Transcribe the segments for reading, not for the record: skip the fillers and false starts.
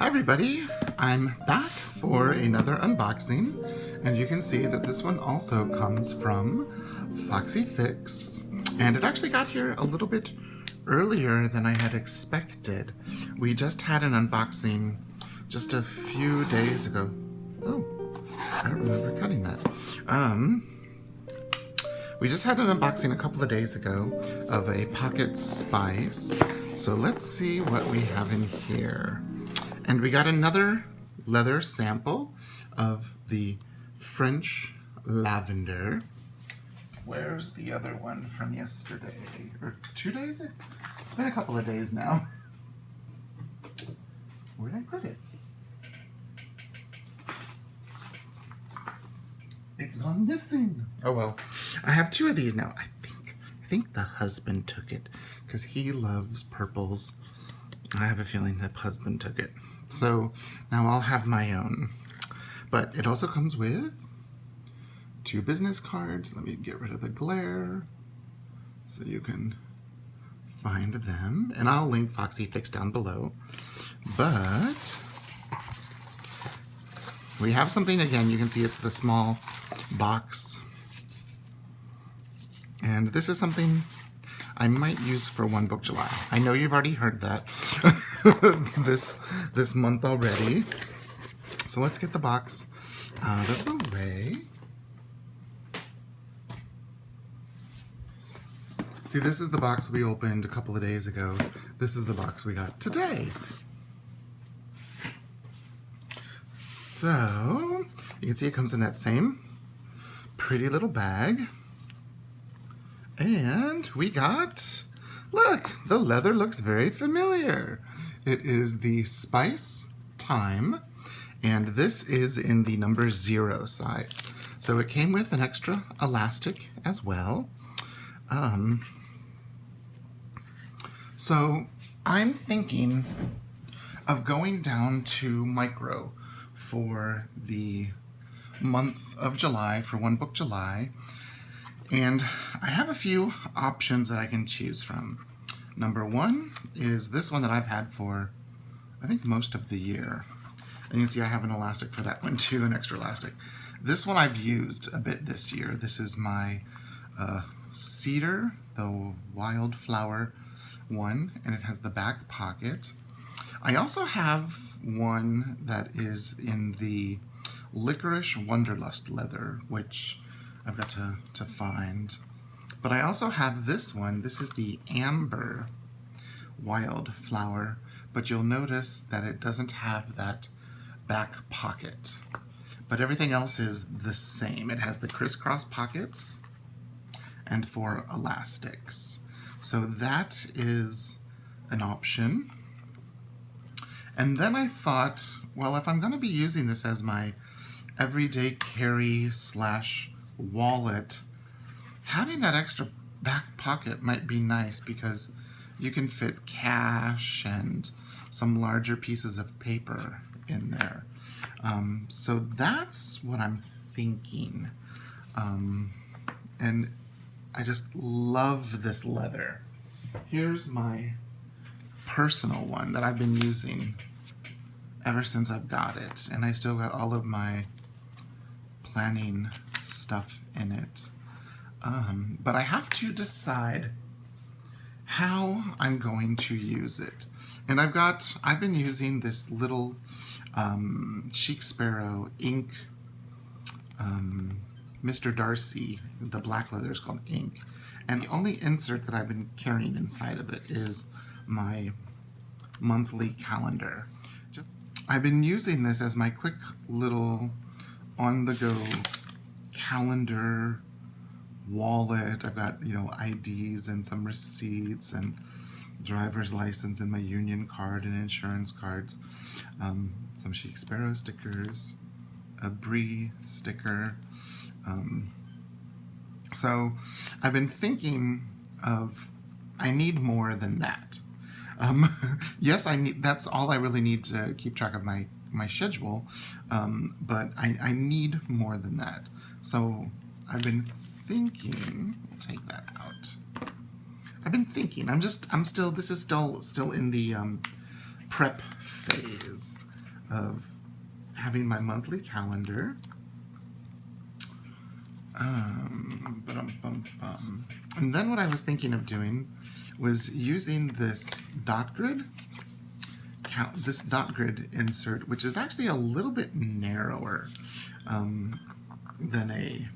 everybody, I'm back for another unboxing, and you can see that this one also comes from Foxy Fix, and it actually got here a little bit earlier than I had expected. We just had an unboxing just a few days ago. Oh, I don't remember cutting that. We just had an unboxing a couple of days ago of a pocket spice. So let's see what we have in here. And we got another leather sample of the French lavender. Where's the other one from yesterday? Or 2 days? It's been a couple of days now. Where did I put it? It's gone missing. Oh well. I have 2 of these now. I think the husband took it because he loves purples. I have a feeling the husband took it. So now I'll have my own. But it also comes with 2 business cards. Let me get rid of the glare so you can find them. And I'll link Foxy Fix down below. But we have something again. You can see it's the small box. And this is something I might use for One Book July. I know you've already heard that this month already. So let's get the box out of the way. See, this is the box we opened a couple of days ago. This is the box we got today. So, you can see it comes in that same pretty little bag. And we got, look, the leather looks very familiar. It is the Spice Time, and this is in the number 0 size. So it came with an extra elastic as well. So I'm thinking of going down to micro for the month of July, for One Book July. And I have a few options that I can choose from. Number 1 is this one that I've had for, I think, most of the year. And you can see I have an elastic for that one too, an extra elastic. This one I've used a bit this year. This is my Cedar, the Wildflower one, and it has the back pocket. I also have one that is in the Licorice Wonderlust leather, which I've got to find. But I also have this one. This is the Amber Wildflower, but you'll notice that it doesn't have that back pocket. But everything else is the same. It has the crisscross pockets and 4 elastics. So that is an option. And then I thought, well, if I'm going to be using this as my everyday carry / wallet, having that extra back pocket might be nice because you can fit cash and some larger pieces of paper in there. So that's what I'm thinking. And I just love this leather. Here's my personal one that I've been using ever since I've got it, and I still got all of my planning stuff in it. But I have to decide how I'm going to use it. And I've been using this little Chic Sparrow ink, Mr. Darcy, the black leather is called ink. And the only insert that I've been carrying inside of it is my monthly calendar. I've been using this as my quick little on-the-go calendar wallet. I've got, IDs and some receipts and driver's license and my union card and insurance cards, some Chic Sparrow stickers, a Brie sticker. So I've been thinking of, I need more than that. Yes, that's all I really need to keep track of my schedule, but I need more than that. So I've been thinking, we'll take that out. I've been thinking, this is still in the prep phase. of having my monthly calendar. And then what I was thinking of doing was using this dot grid insert, which is actually a little bit narrower than a,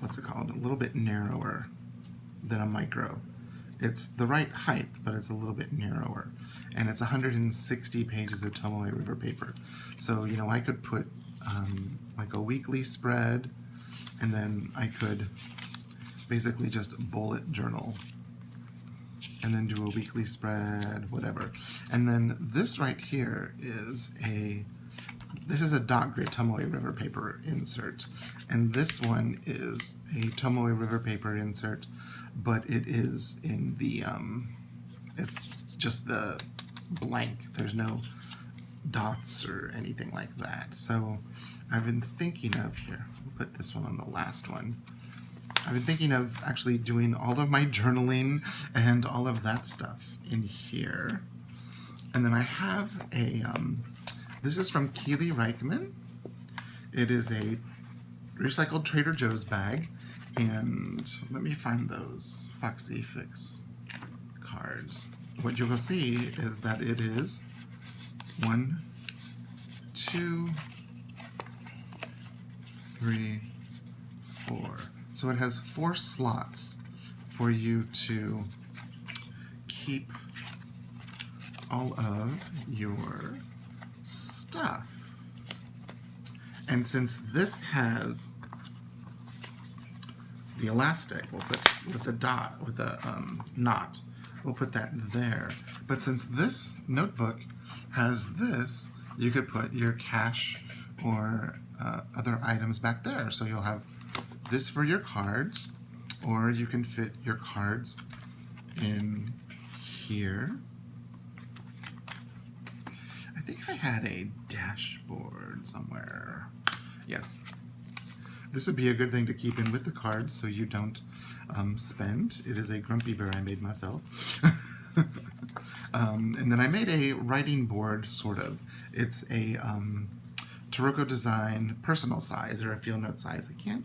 what's it called? A little bit narrower than a micro. It's the right height, but it's a little bit narrower. And it's 160 pages of Tomoe River paper. So, you know, I could put like a weekly spread, and then I could basically just bullet journal and then do a weekly spread, whatever. And then this right here is this is a dot grid Tomoe River paper insert. And this one is a Tomoe River paper insert, but it is in the, it's just the blank. There's no dots or anything like that. So I've been thinking of, here, we'll put this one on the last one. I've been thinking of actually doing all of my journaling and all of that stuff in here. And then I have a, this is from Keely Reichman. It is a recycled Trader Joe's bag. And let me find those Foxy Fix cards. What you will see is that it is 1, 2, 3, 4. So it has 4 slots for you to keep all of your stuff. And since this has the elastic, we'll put with the dot, with the knot, we'll put that there. But since this notebook has this, you could put your cash or other items back there. So you'll have this for your cards, or you can fit your cards in here. I think I had a dashboard somewhere. Yes. This would be a good thing to keep in with the cards so you don't spend. It is a grumpy bear I made myself. And then I made a writing board, sort of. It's a Taroko Design personal size, or a field note size. I can't...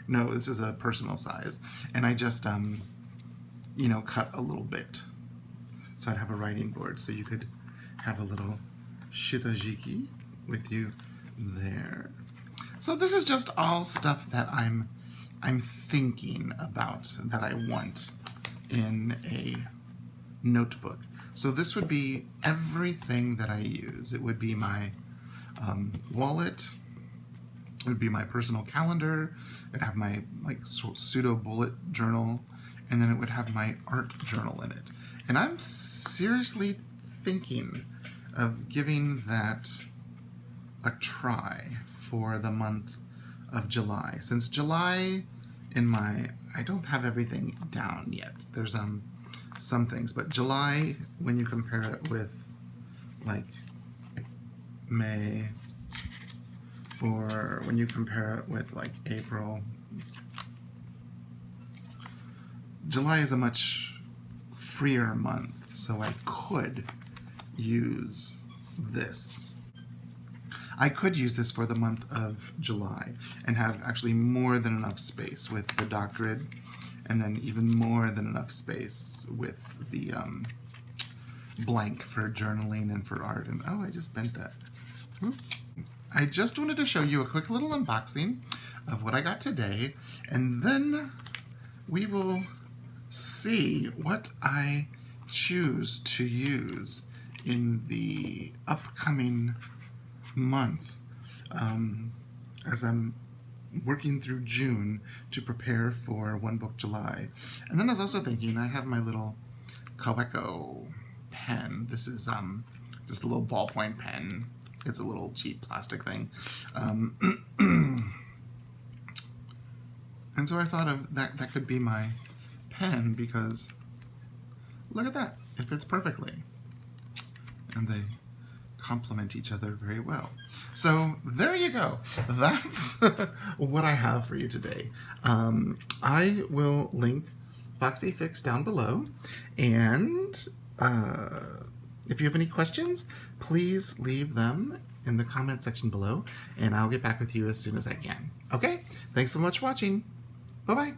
No, this is a personal size. And I just, you know, cut a little bit. So I'd have a writing board, so you could have a little shitajiki with you there. So this is just all stuff that I'm thinking about, that I want in a notebook. So this would be everything that I use. It would be my wallet. It would be my personal calendar. It'd have my like pseudo bullet journal, and then it would have my art journal in it. And I'm seriously thinking of giving that a try for the month of July. Since July I don't have everything down yet. There's some things, but July, when you compare it with like May, or when you compare it with like April, July is a much freer month, so I could use this. I could use this for the month of July and have actually more than enough space with the dot grid, and then even more than enough space with the blank for journaling and for art. And oh, I just bent that. I just wanted to show you a quick little unboxing of what I got today, and then we will see what I choose to use in the upcoming month, as I'm working through June to prepare for One Book July. And then I was also thinking, I have my little Kaweco pen. This is just a little ballpoint pen. It's a little cheap plastic thing. And so I thought of that could be my pen, because look at that, it fits perfectly. And they complement each other very well. So there you go. That's what I have for you today. I will link Foxy Fix down below. And if you have any questions, please leave them in the comment section below, and I'll get back with you as soon as I can. Okay? Thanks so much for watching. Bye-bye.